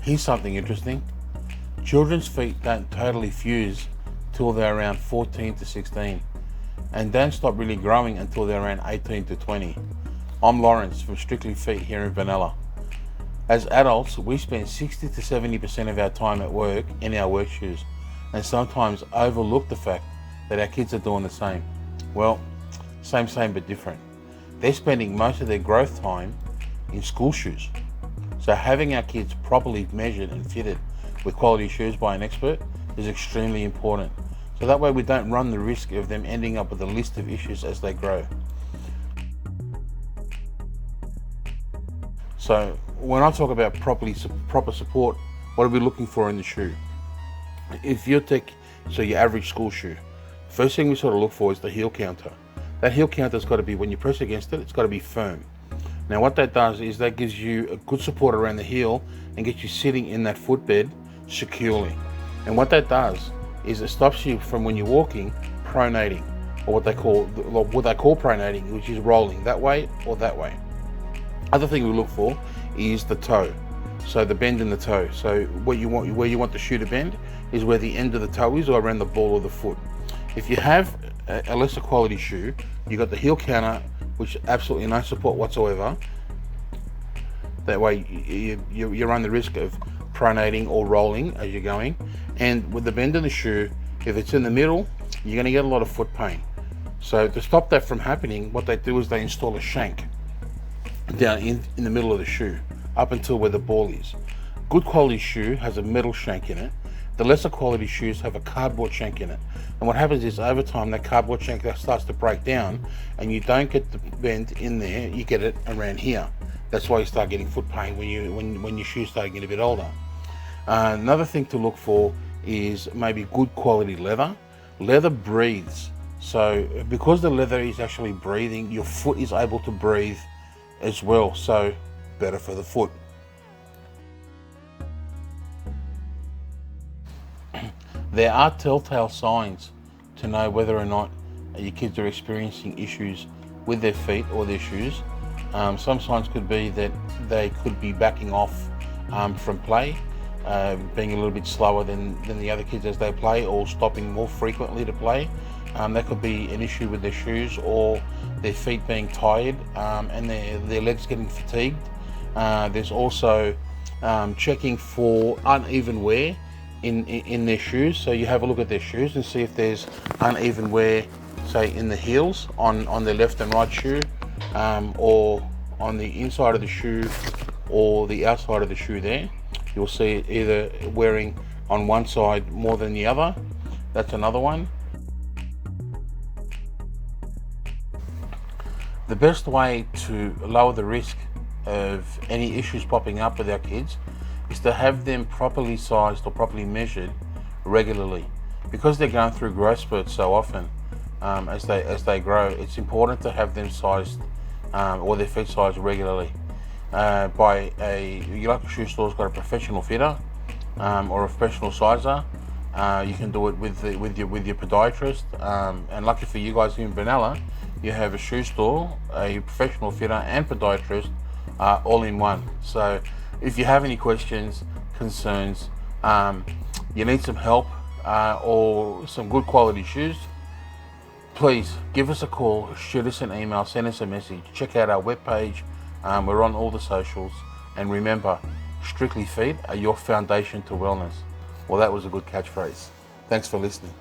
Here's something interesting. Children's feet don't totally fuse till they're around 14 to 16 and don't stop really growing until they're around 18 to 20. I'm Lawrence from Strictly Feet here in Benalla. As adults, we spend 60 to 70% of our time at work in our work shoes and sometimes overlook the fact that our kids are doing the same. Well, same but different. They're spending most of their growth time in school shoes. So having our kids properly measured and fitted with quality shoes by an expert is extremely important. So that way we don't run the risk of them ending up with a list of issues as they grow. So when I talk about proper support, what are we looking for in the shoe? If you take, your average school shoe, first thing we sort of look for is the heel counter. That heel counter's got to be, when you press against it, it's got to be firm. Now what that does is that gives you a good support around the heel and gets you sitting in that footbed securely. And what that does is it stops you from, when you're walking, pronating, or what they call pronating, which is rolling that way or that way. Other thing we look for is the toe, so the bend in the toe. So where you want the shoe to bend is where the end of the toe is, or around the ball of the foot. If you have a lesser quality shoe, you got the heel counter, which absolutely no support whatsoever. That way you run the risk of pronating or rolling as you're going. And with the bend in the shoe, if it's in the middle, you're going to get a lot of foot pain. So to stop that from happening, what they do is they install a shank down in the middle of the shoe up until where the ball is. Good quality shoe has a metal shank in it. The lesser quality shoes have a cardboard shank in it. And what happens is over time that cardboard shank starts to break down and you don't get the bend in there, you get it around here. That's why you start getting foot pain when your shoes start getting a bit older. Another thing to look for is maybe good quality leather. Leather breathes. So because the leather is actually breathing, your foot is able to breathe as well. So better for the foot. There are telltale signs to know whether or not your kids are experiencing issues with their feet or their shoes. Some signs could be that they could be backing off from play, being a little bit slower than the other kids as they play, or stopping more frequently to play. That could be an issue with their shoes, or their feet being tired and their legs getting fatigued. There's also checking for uneven wear in their shoes. So you have a look at their shoes and see if there's uneven wear, say in the heels on their left and right shoe, or on the inside of the shoe or the outside of the shoe there. You'll see it either wearing on one side more than the other. That's another one. The best way to lower the risk of any issues popping up with our kids is to have them properly sized or properly measured regularly. Because they're going through growth spurts so often as they grow, it's important to have them sized or their feet sized regularly by your local shoe store's got a professional fitter or a professional sizer. You can do it with your podiatrist, and lucky for you guys here in Benalla, you have a shoe store, a professional fitter and podiatrist all in one. So if you have any questions, concerns, you need some help or some good quality shoes, please give us a call, shoot us an email, send us a message, check out our webpage. We're on all the socials, and remember, Strictly Feet are your foundation to wellness. Well, that was a good catchphrase. Thanks for listening.